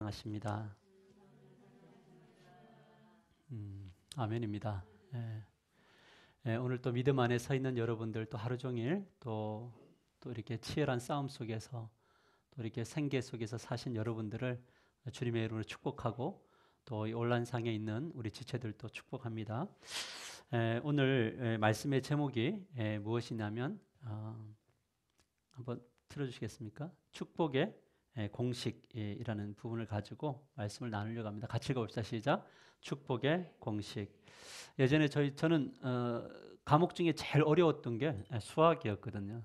안녕하십니다. 아멘입니다. 예. 예, 오늘 또 믿음 안에 서 있는 여러분들 또 하루 종일 또 이렇게 치열한 싸움 속에서 또 이렇게 생계 속에서 사신 여러분들을 주님의 이름으로 축복하고 또 이 온라인상에 있는 우리 지체들도 축복합니다. 오늘 말씀의 제목이 무엇이냐면 한번 틀어주시겠습니까? 축복의 공식이라는 부분을 가지고 말씀을 나누려고 합니다. 같이 읽어봅시다. 시작. 축복의 공식. 예전에 저는 과목 중에 제일 어려웠던 게 수학이었거든요.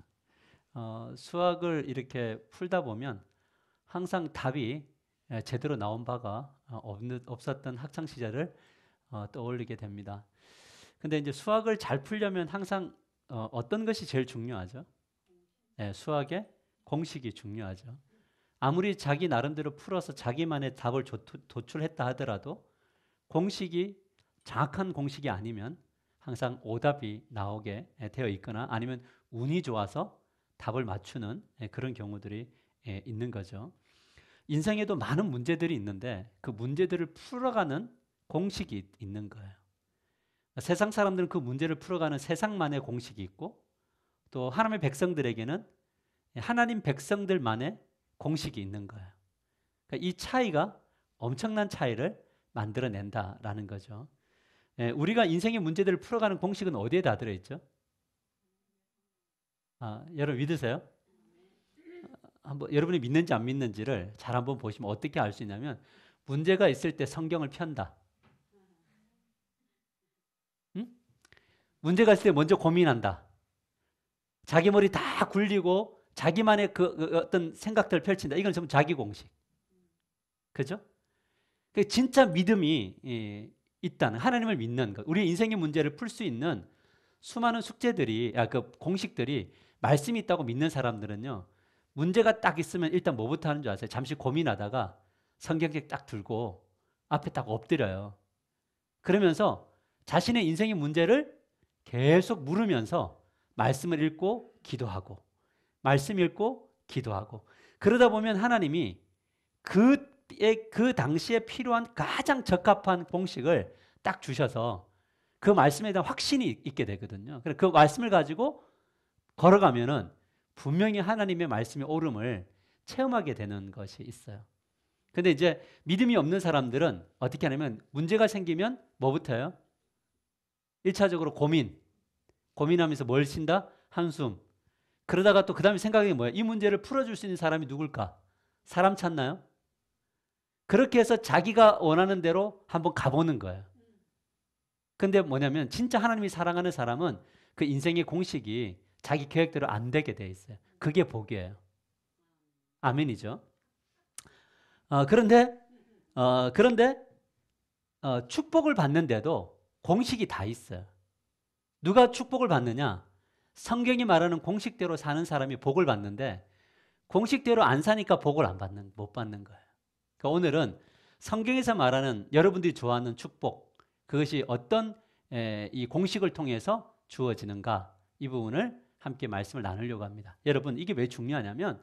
수학을 이렇게 풀다 보면 항상 답이 제대로 나온 바가 없었던 학창 시절을 떠올리게 됩니다. 근데 이제 수학을 잘 풀려면 항상 어떤 것이 제일 중요하죠? 수학의 공식이 중요하죠. 아무리 자기 나름대로 풀어서 자기만의 답을 도출했다 하더라도 공식이 정확한 공식이 아니면 항상 오답이 나오게 되어 있거나 아니면 운이 좋아서 답을 맞추는 그런 경우들이 있는 거죠. 인생에도 많은 문제들이 있는데 그 문제들을 풀어가는 공식이 있는 거예요. 세상 사람들은 그 문제를 풀어가는 세상만의 공식이 있고 또 하나님의 백성들에게는 하나님 백성들만의 공식이 있는 거예요. 그러니까 이 차이가 엄청난 차이를 만들어낸다라는 거죠. 우리가 인생의 문제들을 풀어가는 공식은 어디에 다 들어있죠? 여러분 믿으세요? 한번 여러분이 믿는지 안 믿는지를 잘 한번 보시면 어떻게 알 수 있냐면 문제가 있을 때 성경을 편다. 응? 문제가 있을 때 먼저 고민한다. 자기 머리 다 굴리고 자기만의 그 어떤 생각들을 펼친다. 이건 전부 자기 공식. 그죠? 진짜 믿음이 있다는 하나님을 믿는 것. 우리 인생의 문제를 풀 수 있는 수많은 숙제들이 그 공식들이 말씀이 있다고 믿는 사람들은요. 문제가 딱 있으면 일단 뭐부터 하는 줄 아세요? 잠시 고민하다가 성경책 딱 들고 앞에 딱 엎드려요. 그러면서 자신의 인생의 문제를 계속 물으면서 말씀을 읽고 기도하고 말씀 읽고 기도하고 그러다 보면 하나님이 그 당시에 필요한 가장 적합한 공식을 딱 주셔서 그 말씀에 대한 확신이 있게 되거든요. 그래서 그 말씀을 가지고 걸어가면은 분명히 하나님의 말씀의 옳음을 체험하게 되는 것이 있어요. 근데 이제 믿음이 없는 사람들은 어떻게 하냐면 문제가 생기면 뭐부터요? 1차적으로 고민하면서 뭘 쉰다? 한숨. 그러다가 또 그 다음에 생각이 뭐예요? 이 문제를 풀어줄 수 있는 사람이 누굴까? 사람 찾나요? 그렇게 해서 자기가 원하는 대로 한번 가보는 거예요. 근데 뭐냐면 진짜 하나님이 사랑하는 사람은 그 인생의 공식이 자기 계획대로 안 되게 돼 있어요. 그게 복이에요. 아멘이죠. 그런데 축복을 받는데도 공식이 다 있어요. 누가 축복을 받느냐? 성경이 말하는 공식대로 사는 사람이 복을 받는데 공식대로 안 사니까 복을 못 받는 거예요. 그러니까 오늘은 성경에서 말하는 여러분들이 좋아하는 축복, 그것이 어떤 이 공식을 통해서 주어지는가 이 부분을 함께 말씀을 나누려고 합니다. 여러분 이게 왜 중요하냐면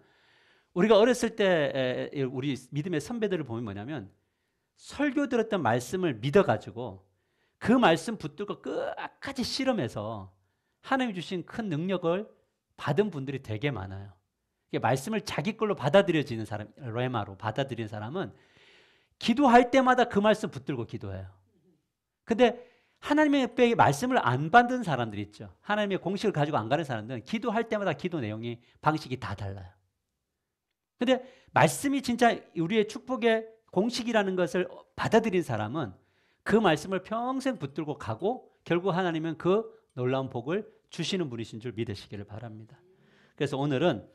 우리가 어렸을 때 우리 믿음의 선배들을 보면 뭐냐면 설교 들었던 말씀을 믿어가지고 그 말씀 붙들고 끝까지 실험해서 하나님이 주신 큰 능력을 받은 분들이 되게 많아요. 말씀을 자기 걸로 받아들여지는 사람, 레마로 받아들이는 사람은 기도할 때마다 그 말씀 붙들고 기도해요. 근데 하나님의 말씀을 안 받은 사람들 있죠. 하나님의 공식을 가지고 안 가는 사람들은 기도할 때마다 기도 내용이 방식이 다 달라요. 근데 말씀이 진짜 우리의 축복의 공식이라는 것을 받아들인 사람은 그 말씀을 평생 붙들고 가고 결국 하나님은 그 놀라운 복을 주시는 분이신 줄 믿으시기를 바랍니다. 그래서 오늘은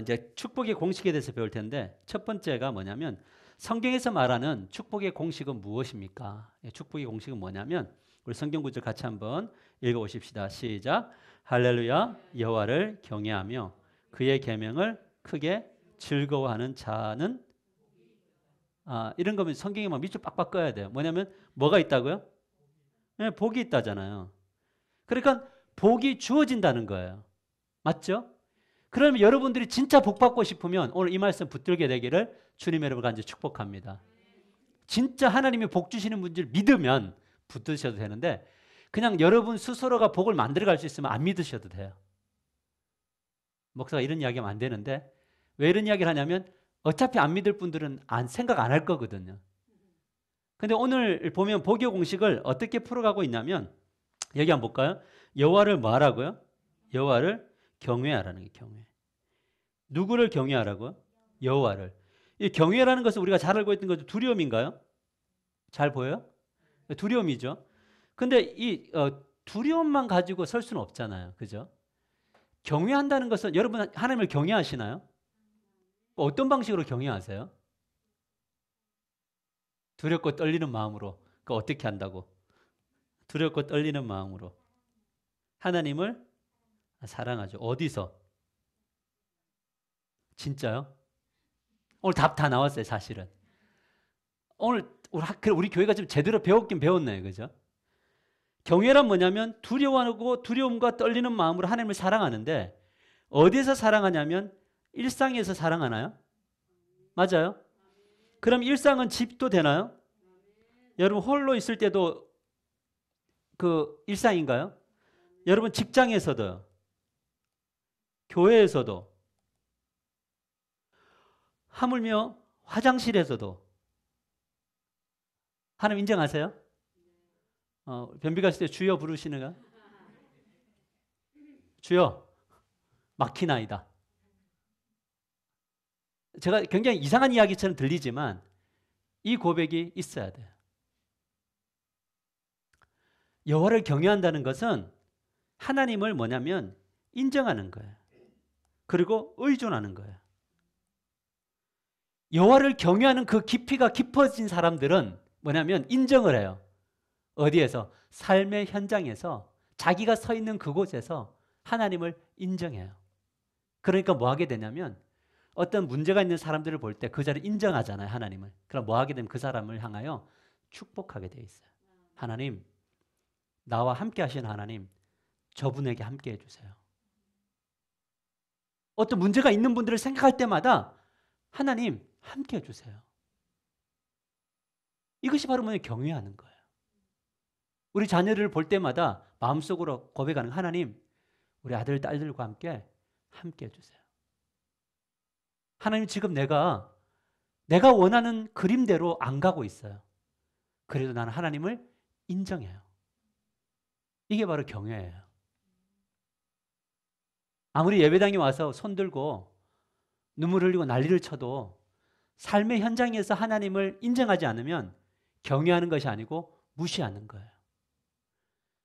이제 축복의 공식에 대해서 배울 텐데 첫 번째가 뭐냐면 성경에서 말하는 축복의 공식은 무엇입니까? 축복의 공식은 뭐냐면 우리 성경 구절 같이 한번 읽어보십시다. 시작. 할렐루야 여호와를 경외하며 그의 계명을 크게 즐거워하는 자는 이런 거면 성경에 막 밑줄 빡빡 꺼야 돼요. 뭐냐면 뭐가 있다고요? 네, 복이 있다잖아요. 그러니까 복이 주어진다는 거예요. 맞죠? 그러면 여러분들이 진짜 복 받고 싶으면 오늘 이 말씀 붙들게 되기를 주님 여러분 간절히 축복합니다. 진짜 하나님이 복 주시는 분들 믿으면 붙드셔도 되는데 그냥 여러분 스스로가 복을 만들어갈 수 있으면 안 믿으셔도 돼요. 목사가 이런 이야기하면 안 되는데 왜 이런 이야기를 하냐면 어차피 안 믿을 분들은 생각 안 할 거거든요. 근데 오늘 보면 복의 공식을 어떻게 풀어가고 있냐면 여기 한번 볼까요? 여호와를 뭐 하라고요? 여호와를 경외하라는 게 경외. 누구를 경외하라고요? 여호와를. 이 경외라는 것은 우리가 잘 알고 있던 것도 두려움인가요? 잘 보여요? 두려움이죠. 근데 이 두려움만 가지고 설 수는 없잖아요. 그죠? 경외한다는 것은 여러분 하나님을 경외하시나요? 어떤 방식으로 경외하세요? 두렵고 떨리는 마음으로. 그 어떻게 한다고? 두렵고 떨리는 마음으로. 하나님을 사랑하죠. 어디서? 진짜요? 오늘 답 다 나왔어요, 사실은. 오늘 우리 교회가 좀 제대로 배웠긴 배웠네요. 그죠? 경외란 뭐냐면 두려워하고 두려움과 떨리는 마음으로 하나님을 사랑하는데 어디에서 사랑하냐면 일상에서 사랑하나요? 맞아요? 그럼 일상은 집도 되나요? 여러분 홀로 있을 때도 그 일상인가요? 여러분 직장에서도요. 교회에서도 하물며 화장실에서도 하나님 인정하세요? 변비 가실 때 주여 부르시는가? 주여 막히나이다. 제가 굉장히 이상한 이야기처럼 들리지만 이 고백이 있어야 돼요. 여호와를 경외한다는 것은 하나님을 뭐냐면 인정하는 거예요. 그리고 의존하는 거예요. 여호와를 경외하는 그 깊이가 깊어진 사람들은 뭐냐면 인정을 해요. 어디에서? 삶의 현장에서 자기가 서 있는 그곳에서 하나님을 인정해요. 그러니까 뭐 하게 되냐면 어떤 문제가 있는 사람들을 볼 때 그 자리를 인정하잖아요. 하나님을. 그럼 뭐 하게 되면 그 사람을 향하여 축복하게 돼 있어요. 하나님, 나와 함께 하시는 하나님, 저분에게 함께 해주세요. 어떤 문제가 있는 분들을 생각할 때마다 하나님 함께 해주세요. 이것이 바로 뭐냐 경외하는 거예요. 우리 자녀를 볼 때마다 마음속으로 고백하는 하나님, 우리 아들 딸들과 함께 해주세요. 하나님 지금 내가 원하는 그림대로 안 가고 있어요. 그래도 나는 하나님을 인정해요. 이게 바로 경외예요. 아무리 예배당에 와서 손들고 눈물 흘리고 난리를 쳐도 삶의 현장에서 하나님을 인정하지 않으면 경외하는 것이 아니고 무시하는 거예요.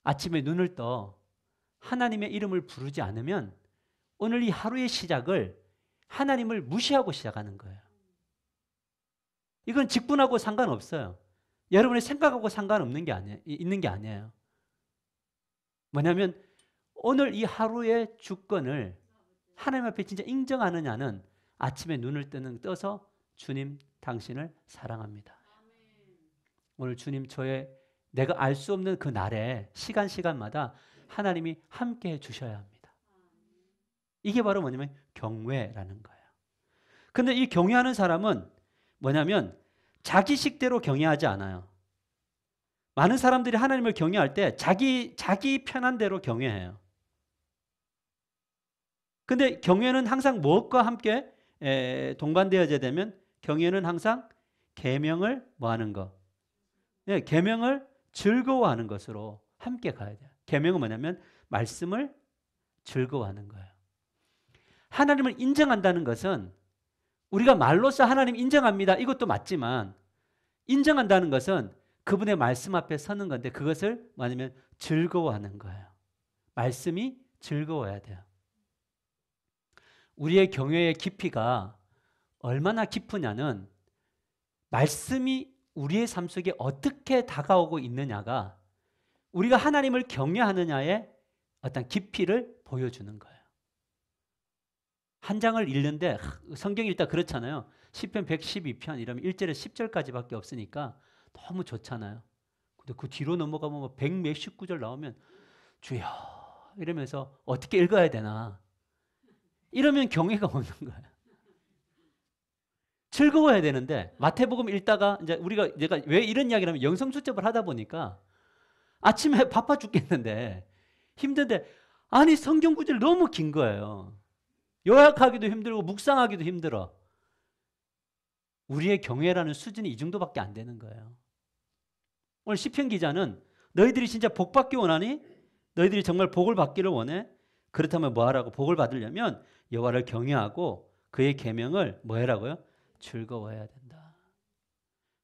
아침에 눈을 떠 하나님의 이름을 부르지 않으면 오늘 이 하루의 시작을 하나님을 무시하고 시작하는 거예요. 이건 직분하고 상관없어요. 여러분의 생각하고 상관없는 게 아니에요. 있는 게 아니에요. 뭐냐면 오늘 이 하루의 주권을 하나님 앞에 진짜 인정하느냐는 아침에 눈을 떠서 주님 당신을 사랑합니다. 오늘 주님 내가 알 수 없는 그 날에 시간마다 하나님이 함께 해 주셔야 합니다. 이게 바로 뭐냐면 경외라는 거예요. 근데 이 경외하는 사람은 뭐냐면 자기 식대로 경외하지 않아요. 많은 사람들이 하나님을 경외할 때 자기 편한 대로 경외해요. 근데 경외는 항상 무엇과 함께 동반되어야 되면 경외는 항상 계명을 뭐 하는 거? 네, 계명을 즐거워하는 것으로 함께 가야 돼요. 계명은 뭐냐면 말씀을 즐거워하는 거예요. 하나님을 인정한다는 것은 우리가 말로써 하나님 인정합니다. 이것도 맞지만 인정한다는 것은 그분의 말씀 앞에 서는 건데 그것을 뭐냐면 즐거워하는 거예요. 말씀이 즐거워야 돼요. 우리의 경외의 깊이가 얼마나 깊으냐는 말씀이 우리의 삶 속에 어떻게 다가오고 있느냐가 우리가 하나님을 경외하느냐의 어떤 깊이를 보여주는 거예요. 한 장을 읽는데 성경이 일단 그렇잖아요. 시편 112편 이러면 1절에서 10절까지밖에 없으니까 너무 좋잖아요. 근데 그 뒤로 넘어가면 100몇십 구절 나오면 주여 이러면서 어떻게 읽어야 되나 이러면 경외가 없는 거예요. 즐거워야 되는데 마태복음 읽다가 이제 내가 왜 이런 이야기를 하면 영성수첩을 하다 보니까 아침에 바빠 죽겠는데 힘든데 아니 성경 구절 너무 긴 거예요. 요약하기도 힘들고 묵상하기도 힘들어. 우리의 경외라는 수준이 이 정도밖에 안 되는 거예요. 오늘 시편 기자는 너희들이 진짜 복 받기 원하니? 너희들이 정말 복을 받기를 원해? 그렇다면 뭐 하라고? 복을 받으려면 여호와를 경외하고 그의 계명을 뭐 해라고요? 즐거워해야 된다.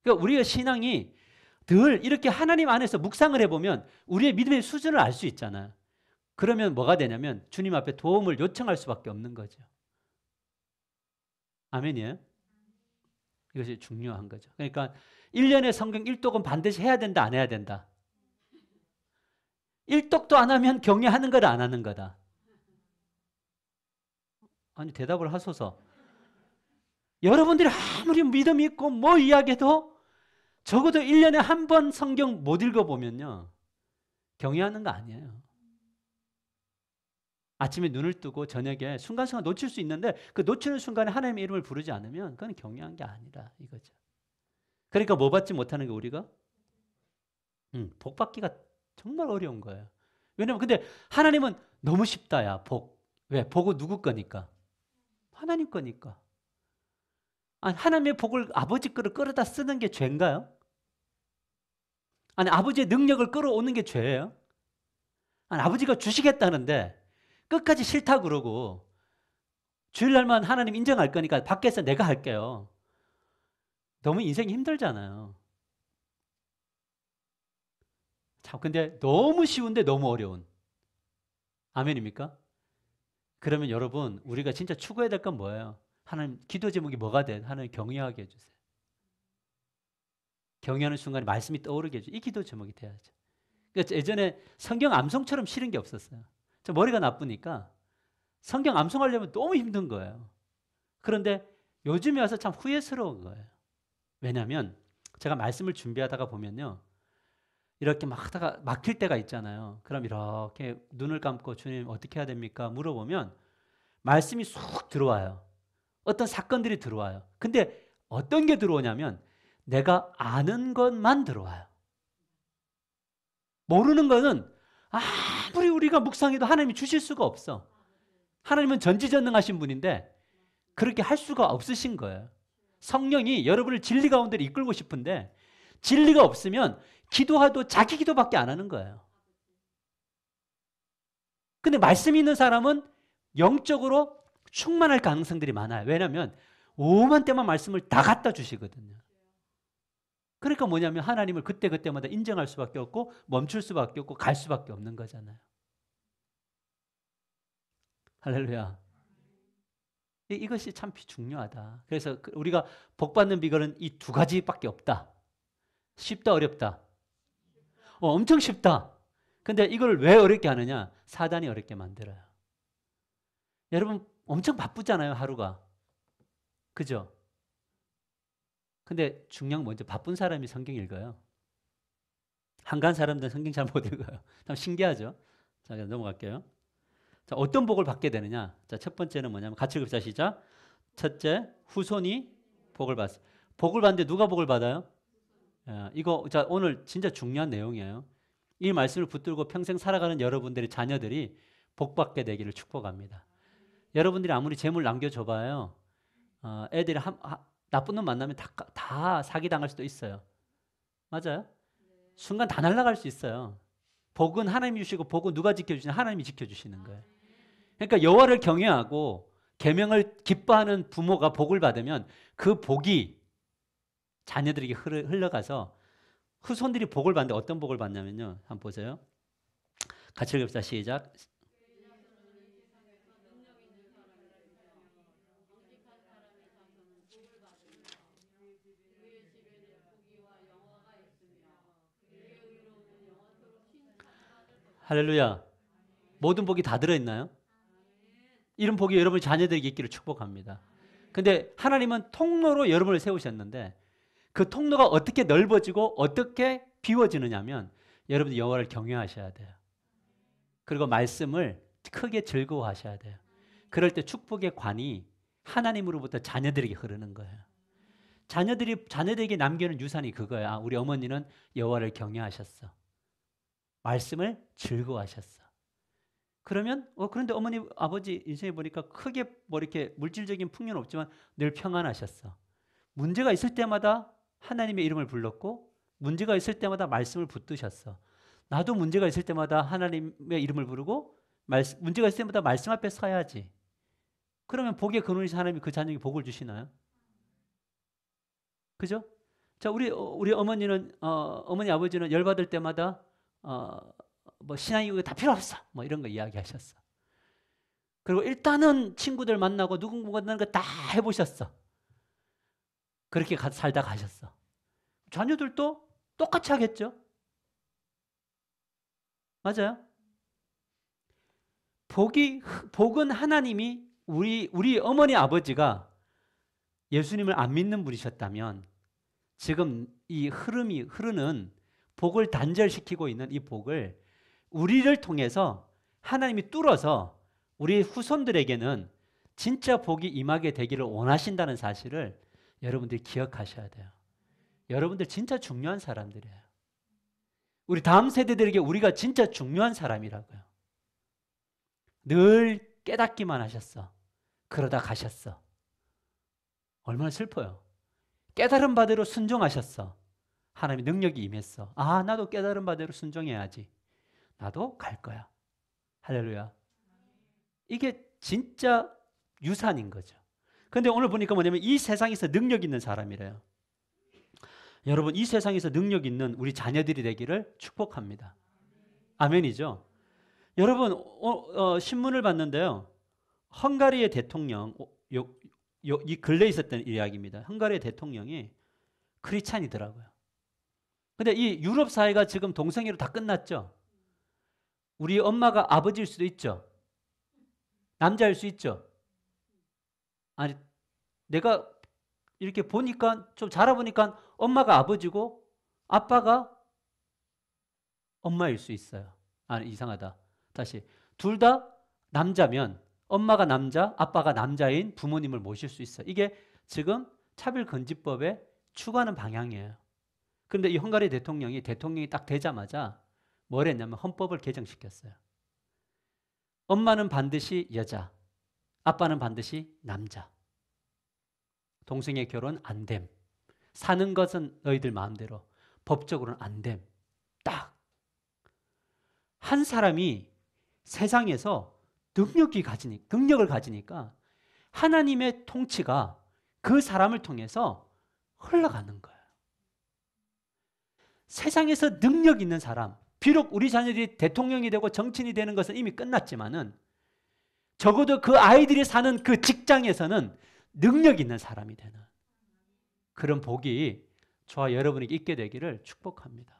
그러니까 우리의 신앙이 늘 이렇게 하나님 안에서 묵상을 해보면 우리의 믿음의 수준을 알 수 있잖아요. 그러면 뭐가 되냐면 주님 앞에 도움을 요청할 수밖에 없는 거죠. 아멘이에요? 이것이 중요한 거죠. 그러니까 1년에 성경 1독은 반드시 해야 된다, 안 해야 된다? 1독도 안 하면 경외하는 거다, 안 하는 거다? 아니 대답을 하소서. 여러분들이 아무리 믿음 있고 뭐 이야기해도 적어도 1년에 한 번 성경 못 읽어보면요 경외하는 거 아니에요. 아침에 눈을 뜨고 저녁에 순간순간 놓칠 수 있는데 그 놓치는 순간에 하나님의 이름을 부르지 않으면 그건 경외한 게 아니라 이거죠. 그러니까 뭐 받지 못하는 게 우리가? 복 받기가 정말 어려운 거예요. 왜냐면 근데 하나님은 너무 쉽다 야 복. 왜? 복은 누구 거니까? 하나님 거니까. 아니, 하나님의 복을 아버지 거를 끌어다 쓰는 게 죄인가요? 아니 아버지의 능력을 끌어오는 게 죄예요? 아니 아버지가 주시겠다는데 끝까지 싫다 그러고 주일날만 하나님 인정할 거니까 밖에서 내가 할게요. 너무 인생이 힘들잖아요. 참 근데 너무 쉬운데 너무 어려운. 아멘입니까? 그러면 여러분 우리가 진짜 추구해야 될 건 뭐예요? 하나님 기도 제목이 뭐가 돼? 하나님 경외하게 해주세요. 경외하는 순간에 말씀이 떠오르게 해주세요. 이 기도 제목이 돼야죠. 그러니까 예전에 성경 암송처럼 싫은 게 없었어요. 저 머리가 나쁘니까 성경 암송하려면 너무 힘든 거예요. 그런데 요즘에 와서 참 후회스러운 거예요. 왜냐하면 제가 말씀을 준비하다가 보면요. 이렇게 막 하다가 막힐 때가 있잖아요. 그럼 이렇게 눈을 감고 주님 어떻게 해야 됩니까? 물어보면 말씀이 쏙 들어와요. 어떤 사건들이 들어와요. 근데 어떤 게 들어오냐면 내가 아는 것만 들어와요. 모르는 거는 아무리 우리가 묵상해도 하나님이 주실 수가 없어. 하나님은 전지전능하신 분인데 그렇게 할 수가 없으신 거예요. 성령이 여러분을 진리 가운데로 이끌고 싶은데 진리가 없으면 기도해도 자기 기도밖에 안 하는 거예요. 근데 말씀이 있는 사람은 영적으로 충만할 가능성들이 많아요. 왜냐하면 오만 때만 말씀을 다 갖다 주시거든요. 그러니까 뭐냐면 하나님을 그때그때마다 인정할 수밖에 없고 멈출 수밖에 없고 갈 수밖에 없는 거잖아요. 할렐루야. 이것이 참 중요하다. 그래서 우리가 복 받는 비결은 이 두 가지밖에 없다. 쉽다, 어렵다. 엄청 쉽다. 근데 이걸 왜 어렵게 하느냐? 사단이 어렵게 만들어요. 여러분 엄청 바쁘잖아요, 하루가. 그죠? 근데 중요한 건 먼저 바쁜 사람이 성경 읽어요. 한가한 사람들은 성경 잘 못 읽어요. 참 신기하죠? 자, 넘어갈게요. 자, 어떤 복을 받게 되느냐? 자, 첫 번째는 뭐냐면 같이 읽읍시다. 시작. 첫째, 후손이 복을 받습니다. 복을 받는데 누가 복을 받아요? 이거 자, 오늘 진짜 중요한 내용이에요. 이 말씀을 붙들고 평생 살아가는 여러분들의 자녀들이 복 받게 되기를 축복합니다. 여러분들이 아무리 재물 남겨줘봐요. 애들이 나쁜 놈 만나면 다 사기당할 수도 있어요. 맞아요? 순간 다 날아갈 수 있어요. 복은 하나님이 주시고 복은 누가 지켜주시냐? 하나님이 지켜주시는 거예요. 그러니까 여호와를 경외하고 계명을 기뻐하는 부모가 복을 받으면 그 복이 자녀들에게 흘러가서 후손들이 복을 받는데 어떤 복을 받냐면요. 한번 보세요. 같이 읽읍시다. 시작. 할렐루야. 모든 복이 다 들어있나요? 이런 복이 여러분 자녀들에게 있기를 축복합니다. 근데 하나님은 통로로 여러분을 세우셨는데 그 통로가 어떻게 넓어지고 어떻게 비워지느냐면 여러분 여호와를 경외하셔야 돼요. 그리고 말씀을 크게 즐거워하셔야 돼요. 그럴 때 축복의 관이 하나님으로부터 자녀들에게 흐르는 거예요. 자녀들에게 남기는 유산이 그거야. 우리 어머니는 여호와를 경외하셨어. 말씀을 즐거워하셨어. 그러면 그런데 어머니 아버지 인생에 보니까 크게 뭐 이렇게 물질적인 풍요는 없지만 늘 평안하셨어. 문제가 있을 때마다 하나님의 이름을 불렀고 문제가 있을 때마다 말씀을 붙드셨어. 나도 문제가 있을 때마다 하나님의 이름을 부르고 문제가 있을 때마다 말씀 앞에 서야지. 그러면 복의 근원이신 하나님이 그 자녀에게 복을 주시나요? 그죠? 자, 우리 어머니는 어머니 아버지는 열받을 때마다 뭐 신앙이 다 필요 없어. 뭐 이런 거 이야기하셨어. 그리고 일단은 친구들 만나고 누군가 만나는 거 다 해보셨어. 그렇게 살다 가셨어. 자녀들도 똑같이 하겠죠? 맞아요? 복은 하나님이 우리 어머니 아버지가 예수님을 안 믿는 분이셨다면 지금 이 흐르는 복을 단절시키고 있는 이 복을 우리를 통해서 하나님이 뚫어서 우리 후손들에게는 진짜 복이 임하게 되기를 원하신다는 사실을 여러분들이 기억하셔야 돼요. 여러분들 진짜 중요한 사람들이에요. 우리 다음 세대들에게 우리가 진짜 중요한 사람이라고요. 늘 깨닫기만 하셨어. 그러다 가셨어. 얼마나 슬퍼요. 깨달은 바대로 순종하셨어. 하나님의 능력이 임했어. 아, 나도 깨달은 바대로 순종해야지. 나도 갈 거야. 할렐루야. 이게 진짜 유산인 거죠. 근데 오늘 보니까 뭐냐면 이 세상에서 능력 있는 사람이래요. 여러분, 이 세상에서 능력 있는 우리 자녀들이 되기를 축복합니다. 아멘이죠. 여러분, 신문을 봤는데요. 헝가리의 대통령, 이 근래에 있었던 이야기입니다. 헝가리의 대통령이 크리스찬이더라고요. 근데 이 유럽 사회가 지금 동성애로 다 끝났죠. 우리 엄마가 아버지일 수도 있죠. 남자일 수 있죠. 아니, 내가 이렇게 보니까 좀 자라보니까 엄마가 아버지고 아빠가 엄마일 수 있어요. 아니, 이상하다. 다시. 둘 다 남자면 엄마가 남자, 아빠가 남자인 부모님을 모실 수 있어요. 이게 지금 차별금지법에 추구하는 방향이에요. 그런데 이 헝가리 대통령이 딱 되자마자 뭘 했냐면 헌법을 개정시켰어요. 엄마는 반드시 여자, 아빠는 반드시 남자. 동성애 결혼 안 됨. 사는 것은 너희들 마음대로. 법적으로는 안 됨. 딱. 한 사람이 세상에서 능력을 가지니까 하나님의 통치가 그 사람을 통해서 흘러가는 거예요. 세상에서 능력 있는 사람, 비록 우리 자녀들이 대통령이 되고 정치인이 되는 것은 이미 끝났지만은 적어도 그 아이들이 사는 그 직장에서는 능력 있는 사람이 되는 그런 복이 저와 여러분에게 있게 되기를 축복합니다.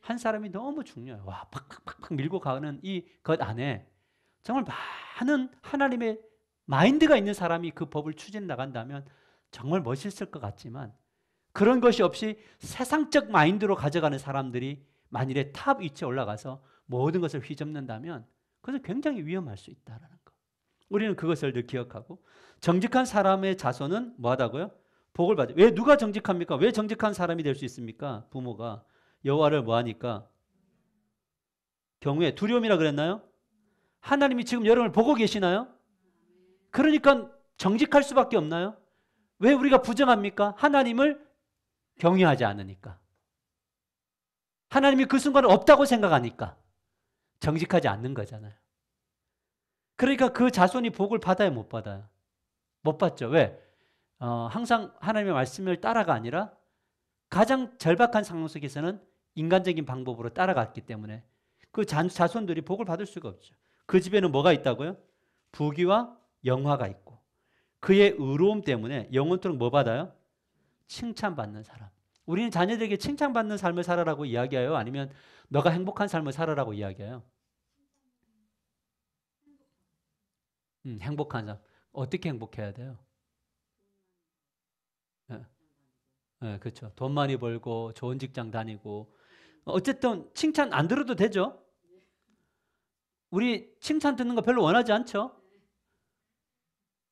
한 사람이 너무 중요해요. 와, 팍팍팍 밀고 가는 이 것 안에 정말 많은 하나님의 마인드가 있는 사람이 그 법을 추진해 나간다면 정말 멋있을 것 같지만 그런 것이 없이 세상적 마인드로 가져가는 사람들이 만일에 탑 위치에 올라가서 모든 것을 휘젓는다면 그것은 굉장히 위험할 수 있다는 거. 우리는 그것을 늘 기억하고 정직한 사람의 자손은 뭐하다고요? 복을 받아요. 왜 누가 정직합니까? 왜 정직한 사람이 될 수 있습니까? 부모가 여호와를 뭐하니까? 경외, 두려움이라 그랬나요? 하나님이 지금 여러분을 보고 계시나요? 그러니까 정직할 수밖에 없나요? 왜 우리가 부정합니까? 하나님을 경외하지 않으니까. 하나님이 그 순간에 없다고 생각하니까 정직하지 않는 거잖아요. 그러니까 그 자손이 복을 받아요, 못 받아요? 못 받죠. 왜? 항상 하나님의 말씀을 따라가 아니라 가장 절박한 상황 속에서는 인간적인 방법으로 따라갔기 때문에 그 자손들이 복을 받을 수가 없죠. 그 집에는 뭐가 있다고요? 부귀와 영화가 있고 그의 의로움 때문에 영원토록 뭐 받아요? 칭찬받는 사람. 우리는 자녀들에게 칭찬받는 삶을 살아라고 이야기해요? 아니면 너가 행복한 삶을 살아라고 이야기해요? 행복한 삶. 어떻게 행복해야 돼요? 네. 네, 그렇죠. 돈 많이 벌고 좋은 직장 다니고 어쨌든 칭찬 안 들어도 되죠? 우리 칭찬 듣는 거 별로 원하지 않죠?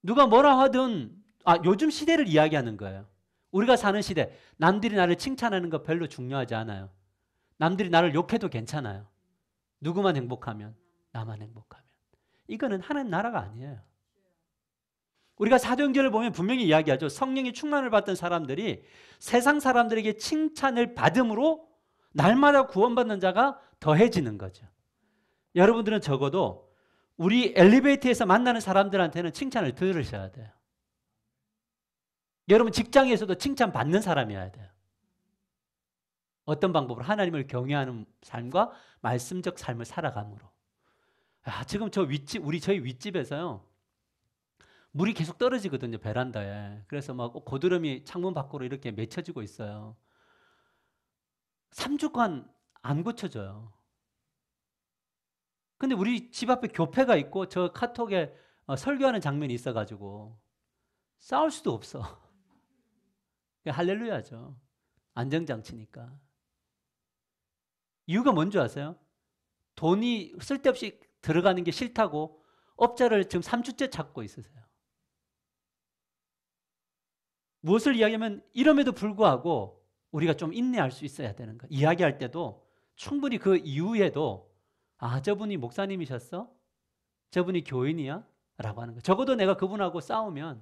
누가 뭐라 하든 요즘 시대를 이야기하는 거예요. 우리가 사는 시대, 남들이 나를 칭찬하는 거 별로 중요하지 않아요. 남들이 나를 욕해도 괜찮아요. 누구만 행복하면, 나만 행복하면. 이거는 하나님 나라가 아니에요. 우리가 사도행전을 보면 분명히 이야기하죠. 성령의 충만을 받던 사람들이 세상 사람들에게 칭찬을 받음으로 날마다 구원받는 자가 더해지는 거죠. 여러분들은 적어도 우리 엘리베이터에서 만나는 사람들한테는 칭찬을 들으셔야 돼요. 여러분 직장에서도 칭찬받는 사람이어야 돼요. 어떤 방법으로? 하나님을 경외하는 삶과 말씀적 삶을 살아감으로. 지금 저희 윗집에서요. 물이 계속 떨어지거든요, 베란다에. 그래서 막 고드름이 창문 밖으로 이렇게 맺혀지고 있어요. 3주간 안 고쳐져요. 근데 우리 집 앞에 교회가 있고 저 카톡에 설교하는 장면이 있어가지고 싸울 수도 없어. 할렐루야죠. 안정장치니까. 이유가 뭔지 아세요? 돈이 쓸데없이 들어가는 게 싫다고 업자를 지금 3주째 찾고 있으세요. 무엇을 이야기하면 이럼에도 불구하고 우리가 좀 인내할 수 있어야 되는 거예요. 이야기할 때도 충분히 그 이후에도 저분이 목사님이셨어? 저분이 교인이야? 라고 하는 거예요. 적어도 내가 그분하고 싸우면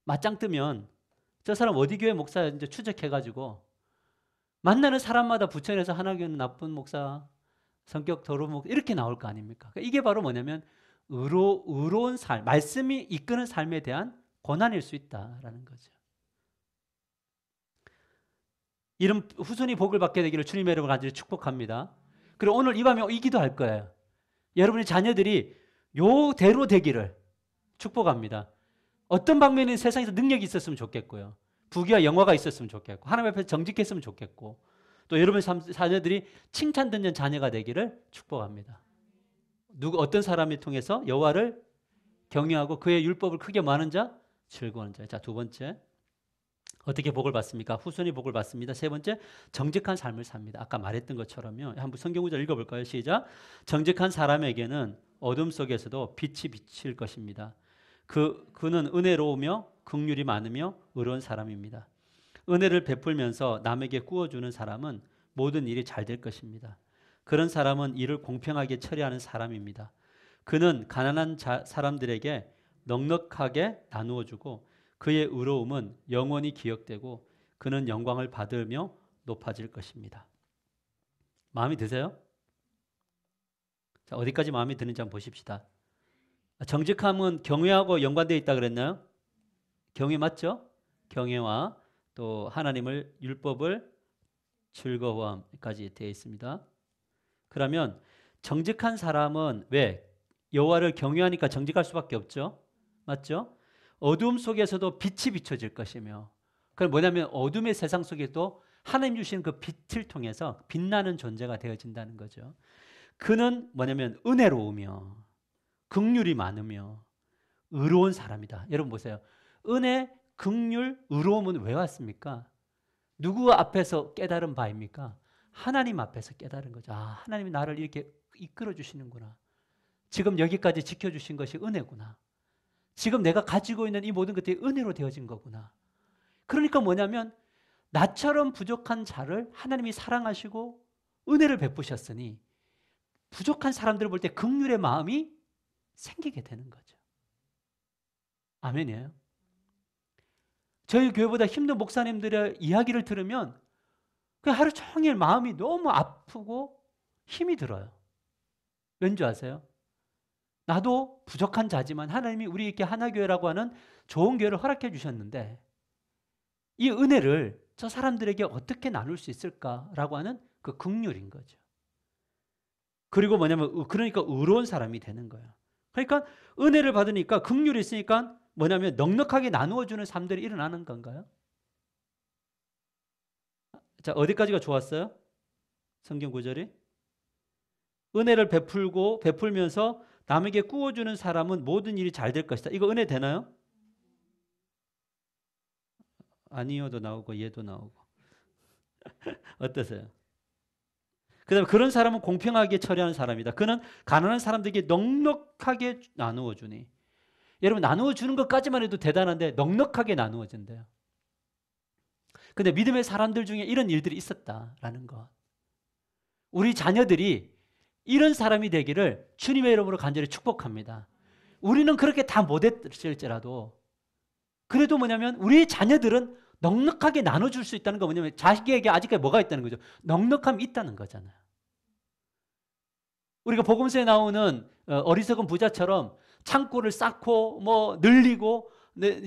맞짱 뜨면 저 사람 어디 교회 목사 이제 추적해가지고 만나는 사람마다 부천에서 하나교는 나쁜 목사, 성격 더러운 목사 이렇게 나올 거 아닙니까? 그러니까 이게 바로 뭐냐면 의로운 삶, 말씀이 이끄는 삶에 대한 고난일 수 있다라는 거죠. 이런 후손이 복을 받게 되기를 주님의 이름으로 간절히 축복합니다. 그리고 오늘 이 밤에 이 기도할 거예요. 여러분의 자녀들이 요대로 되기를 축복합니다. 어떤 방면에 세상에서 능력이 있었으면 좋겠고요. 부귀와 영화가 있었으면 좋겠고 하나님 앞에서 정직했으면 좋겠고 또 여러분의 자녀들이 칭찬 듣는 자녀가 되기를 축복합니다. 어떤 사람을 통해서 여호와를 경외하고 그의 율법을 크게 많은 자, 즐거워하는 자. 자, 두 번째. 어떻게 복을 받습니까? 후손이 복을 받습니다. 세 번째, 정직한 삶을 삽니다. 아까 말했던 것처럼요. 한번 성경 구절 읽어볼까요? 시작. 정직한 사람에게는 어둠 속에서도 빛이 비칠 것입니다. 그는 은혜로우며 긍휼이 많으며 의로운 사람입니다. 은혜를 베풀면서 남에게 구워주는 사람은 모든 일이 잘 될 것입니다. 그런 사람은 일을 공평하게 처리하는 사람입니다. 그는 가난한 사람들에게 넉넉하게 나누어 주고 그의 의로움은 영원히 기억되고 그는 영광을 받으며 높아질 것입니다. 마음에 드세요? 자, 어디까지 마음에 드는지 한번 보십시다. 정직함은 경외하고 연관되어 있다 그랬나요? 경외 맞죠? 경외와 또 하나님을 율법을 즐거워함까지 되어 있습니다. 그러면 정직한 사람은 왜? 여호와를 경외하니까 정직할 수밖에 없죠. 맞죠? 어둠 속에서도 빛이 비춰질 것이며 그건 뭐냐면 어둠의 세상 속에도 하나님 주신 그 빛을 통해서 빛나는 존재가 되어진다는 거죠. 그는 뭐냐면 은혜로우며 긍휼이 많으며 의로운 사람이다. 여러분 보세요. 은혜, 긍휼, 의로움은 왜 왔습니까? 누구 앞에서 깨달은 바입니까? 하나님 앞에서 깨달은 거죠. 하나님이 나를 이렇게 이끌어 주시는구나. 지금 여기까지 지켜주신 것이 은혜구나. 지금 내가 가지고 있는 이 모든 것들이 은혜로 되어진 거구나. 그러니까 뭐냐면 나처럼 부족한 자를 하나님이 사랑하시고 은혜를 베푸셨으니 부족한 사람들을 볼 때 긍휼의 마음이 생기게 되는 거죠. 아멘이에요. 저희 교회보다 힘든 목사님들의 이야기를 들으면 그냥 하루 종일 마음이 너무 아프고 힘이 들어요. 왠지 아세요? 나도 부족한 자지만 하나님이 우리에게 하나교회라고 하는 좋은 교회를 허락해 주셨는데 이 은혜를 저 사람들에게 어떻게 나눌 수 있을까라고 하는 그 긍휼인 거죠. 그리고 뭐냐면 그러니까 의로운 사람이 되는 거예요. 그러니까 은혜를 받으니까 긍휼이 있으니까 뭐냐면 넉넉하게 나누어주는 삶들이 일어나는 건가요? 자, 어디까지가 좋았어요? 성경 구절이 은혜를 베풀면서 남에게 구워주는 사람은 모든 일이 잘 될 것이다. 이거 은혜 되나요? 아니요도 나오고 얘도 나오고 어떠세요? 그 다음에 그런 사람은 공평하게 처리하는 사람이다. 그는 가난한 사람들에게 넉넉하게 나누어 주니 여러분 나누어 주는 것까지만 해도 대단한데 넉넉하게 나누어진대요. 근데 믿음의 사람들 중에 이런 일들이 있었다라는 것. 우리 자녀들이 이런 사람이 되기를 주님의 이름으로 간절히 축복합니다. 우리는 그렇게 다 못했을지라도 그래도 뭐냐면 우리 자녀들은 넉넉하게 나눠줄 수 있다는 거 뭐냐면 자식에게 아직까지 뭐가 있다는 거죠. 넉넉함이 있다는 거잖아요. 우리가 복음서에 나오는 어리석은 부자처럼 창고를 쌓고 뭐 늘리고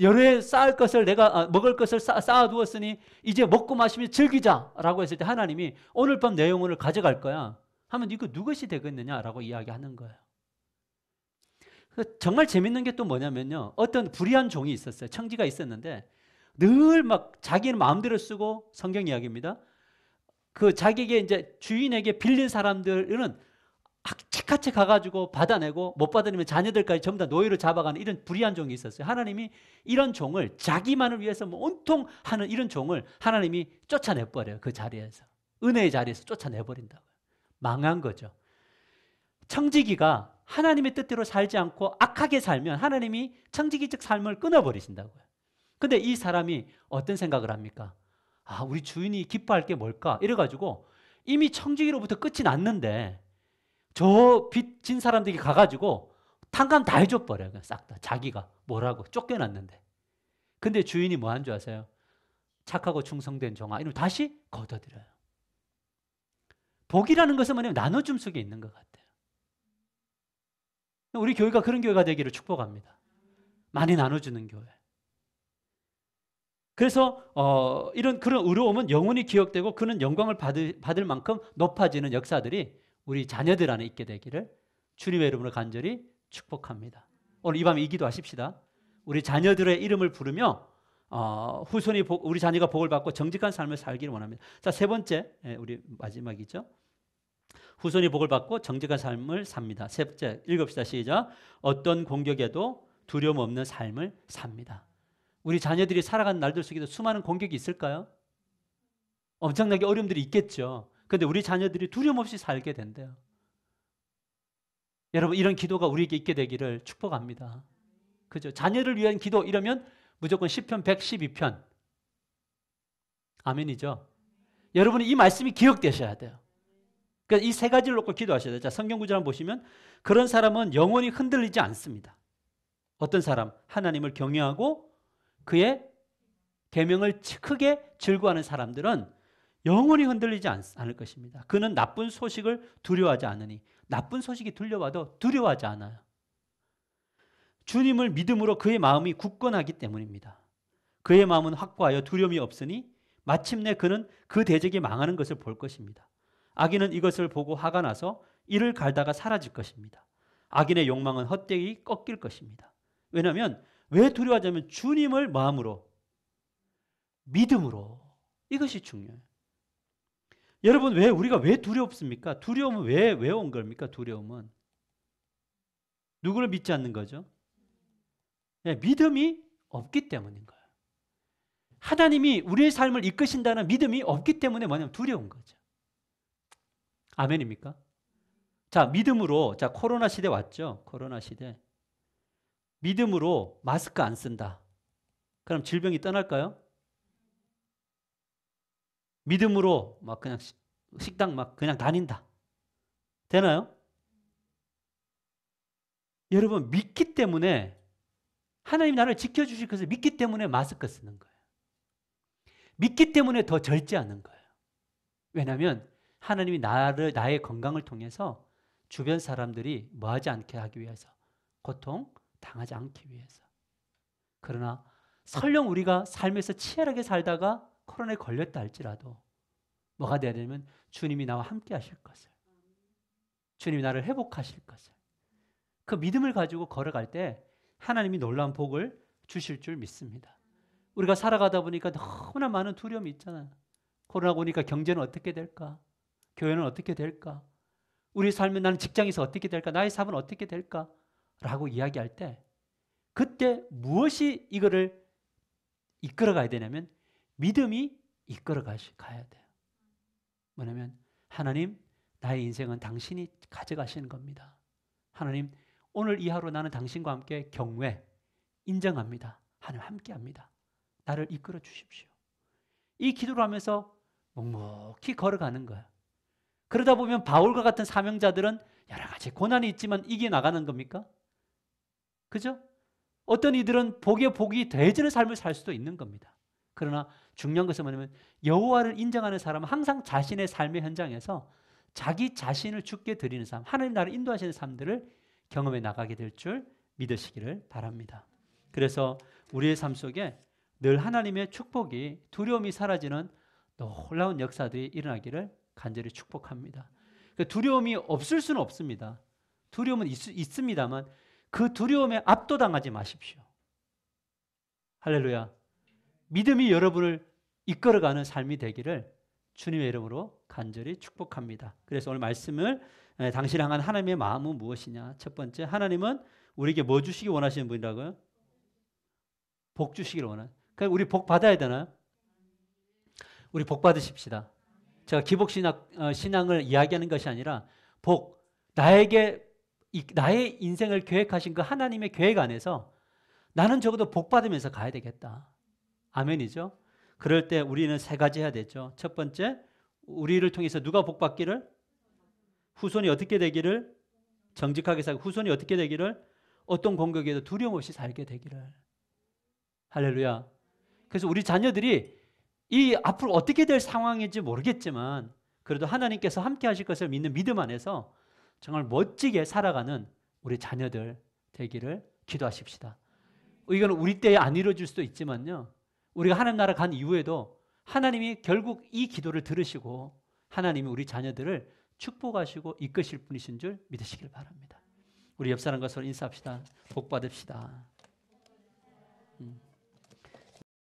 여러 해 쌓을 것을 내가 먹을 것을 쌓아두었으니 이제 먹고 마시며 즐기자라고 했을 때 하나님이 오늘 밤 내 영혼을 가져갈 거야 하면 이거 누구시 되겠느냐라고 이야기하는 거예요. 정말 재밌는 게 또 뭐냐면요. 어떤 불의한 종이 있었어요. 청지가 있었는데 늘 막 자기는 마음대로 쓰고 성경 이야기입니다. 그 자기에게 이제 주인에게 빌린 사람들은 악착같이 가가지고 받아내고 못 받아내면 자녀들까지 전부 다 노예로 잡아가는 이런 불의한 종이 있었어요. 하나님이 이런 종을 자기만을 위해서 뭐 온통 하는 이런 종을 하나님이 쫓아내버려요. 그 자리에서. 은혜의 자리에서 쫓아내버린다고요. 망한 거죠. 청지기가 하나님의 뜻대로 살지 않고 악하게 살면 하나님이 청지기적 삶을 끊어버리신다고요. 근데 이 사람이 어떤 생각을 합니까? 아, 우리 주인이 기뻐할 게 뭘까? 이래가지고 이미 청지기로부터 끝이 났는데 저 빚진 사람들이 가가지고 탕감 다 해줘버려요. 싹 다. 자기가 뭐라고 쫓겨났는데. 근데 주인이 뭐 한 줄 아세요? 착하고 충성된 종아. 이러면 다시 걷어들여요. 복이라는 것은 뭐냐면 나눠줌 속에 있는 것 같아요. 우리 교회가 그런 교회가 되기를 축복합니다. 많이 나눠주는 교회. 그래서 이런 그런 의로움은 영원히 기억되고 그는 영광을 받을 만큼 높아지는 역사들이 우리 자녀들 안에 있게 되기를 주님의 이름으로 간절히 축복합니다. 오늘 이 밤에 이 기도하십시다. 우리 자녀들의 이름을 부르며 후손이 우리 자녀가 복을 받고 정직한 삶을 살기를 원합니다. 자, 세 번째, 우리 마지막이죠. 후손이 복을 받고 정직한 삶을 삽니다. 세 번째, 읽읍시다. 시작. 어떤 공격에도 두려움 없는 삶을 삽니다. 우리 자녀들이 살아가는 날들 속에도 수많은 공격이 있을까요? 엄청나게 어려움들이 있겠죠. 그런데 우리 자녀들이 두려움 없이 살게 된대요. 여러분 이런 기도가 우리에게 있게 되기를 축복합니다. 그죠? 자녀를 위한 기도 이러면 무조건 시편 112편. 아멘이죠. 여러분이 이 말씀이 기억되셔야 돼요. 그러니까 이 세 가지를 놓고 기도하셔야 돼요. 자, 성경 구절 한번 보시면 그런 사람은 영원히 흔들리지 않습니다. 어떤 사람? 하나님을 경외하고 그의 계명을 크게 즐거워하는 사람들은 영원히 흔들리지 않을 것입니다. 그는 나쁜 소식을 두려워하지 않으니 나쁜 소식이 들려와도 두려워하지 않아요. 주님을 믿음으로 그의 마음이 굳건하기 때문입니다. 그의 마음은 확고하여 두려움이 없으니 마침내 그는 그 대적이 망하는 것을 볼 것입니다. 악인은 이것을 보고 화가 나서 이를 갈다가 사라질 것입니다. 악인의 욕망은 헛되이 꺾일 것입니다. 왜냐하면 왜 두려워하자면 주님을 마음으로 믿음으로 이것이 중요해요. 여러분 우리가 왜 두렵습니까? 두려움은 왜 온 겁니까? 두려움은 누구를 믿지 않는 거죠? 네, 믿음이 없기 때문인 거예요. 하나님이 우리의 삶을 이끄신다는 믿음이 없기 때문에 뭐냐면 두려운 거죠. 아멘입니까? 자, 믿음으로, 자, 코로나 시대 왔죠? 코로나 시대. 믿음으로 마스크 안 쓴다. 그럼 질병이 떠날까요? 믿음으로 막 그냥 식당 막 그냥 다닌다. 되나요? 여러분, 믿기 때문에 하나님 나를 지켜주실 것을 믿기 때문에 마스크 쓰는 거예요. 믿기 때문에 더 절제하는 거예요. 왜냐하면 하나님이 나의 건강을 통해서 주변 사람들이 뭐하지 않게 하기 위해서, 고통 당하지 않기 위해서. 그러나 설령 우리가 삶에서 치열하게 살다가 코로나에 걸렸다 할지라도 뭐가 돼야 되냐면 주님이 나와 함께 하실 것을, 주님이 나를 회복하실 것을, 그 믿음을 가지고 걸어갈 때 하나님이 놀라운 복을 주실 줄 믿습니다. 우리가 살아가다 보니까 너무나 많은 두려움이 있잖아요. 코로나가 오니까 경제는 어떻게 될까? 교회는 어떻게 될까? 우리 삶은 나는 직장에서 어떻게 될까? 나의 삶은 어떻게 될까? 라고 이야기할 때 그때 무엇이 이거를 이끌어가야 되냐면 믿음이 가야 돼요. 뭐냐면 하나님, 나의 인생은 당신이 가져가시는 겁니다. 하나님, 오늘 이 하루 나는 당신과 함께 경외, 인정합니다. 하나님 함께합니다. 나를 이끌어 주십시오. 이 기도를 하면서 묵묵히 걸어가는 거예요. 그러다 보면 바울과 같은 사명자들은 여러 가지 고난이 있지만 이겨나가는 겁니까? 그죠? 어떤 이들은 복에 복이 더해지는 삶을 살 수도 있는 겁니다. 그러나 중요한 것은 뭐냐면 여호와를 인정하는 사람은 항상 자신의 삶의 현장에서 자기 자신을 주께 드리는 삶, 하나님 나를 인도하시는 삶들을 경험해 나가게 될 줄 믿으시기를 바랍니다. 그래서 우리의 삶 속에 늘 하나님의 축복이, 두려움이 사라지는 놀라운 역사들이 일어나기를 간절히 축복합니다. 두려움이 없을 수는 없습니다. 두려움은 있습니다만 그 두려움에 압도당하지 마십시오. 할렐루야. 믿음이 여러분을 이끌어가는 삶이 되기를 주님의 이름으로 간절히 축복합니다. 그래서 오늘 말씀을 당신을 향한 하나님의 마음은 무엇이냐? 첫 번째, 하나님은 우리에게 뭐 주시기 원하시는 분이라고요? 복 주시기를 원하는. 그러니까 우리 복 받아야 되나요? 우리 복 받으십시다. 제가 기복신앙을 이야기하는 것이 아니라 복, 나의 인생을 계획하신 그 하나님의 계획 안에서 나는 적어도 복 받으면서 가야 되겠다. 아멘이죠? 그럴 때 우리는 세 가지 해야 되죠. 첫 번째, 우리를 통해서 누가 복 받기를? 후손이 어떻게 되기를? 정직하게 살고 후손이 어떻게 되기를? 어떤 공격에도 두려움 없이 살게 되기를. 할렐루야. 그래서 우리 자녀들이 이 앞으로 어떻게 될 상황인지 모르겠지만 그래도 하나님께서 함께 하실 것을 믿는 믿음 안에서 정말 멋지게 살아가는 우리 자녀들 되기를 기도하십시다. 이거는 우리 때에 안 이루어질 수도 있지만요. 우리가 하나님 나라 간 이후에도 하나님이 결국 이 기도를 들으시고 하나님이 우리 자녀들을 축복하시고 이끄실 분이신 줄 믿으시길 바랍니다. 우리 옆 사람과 서로 인사합시다. 복 받읍시다.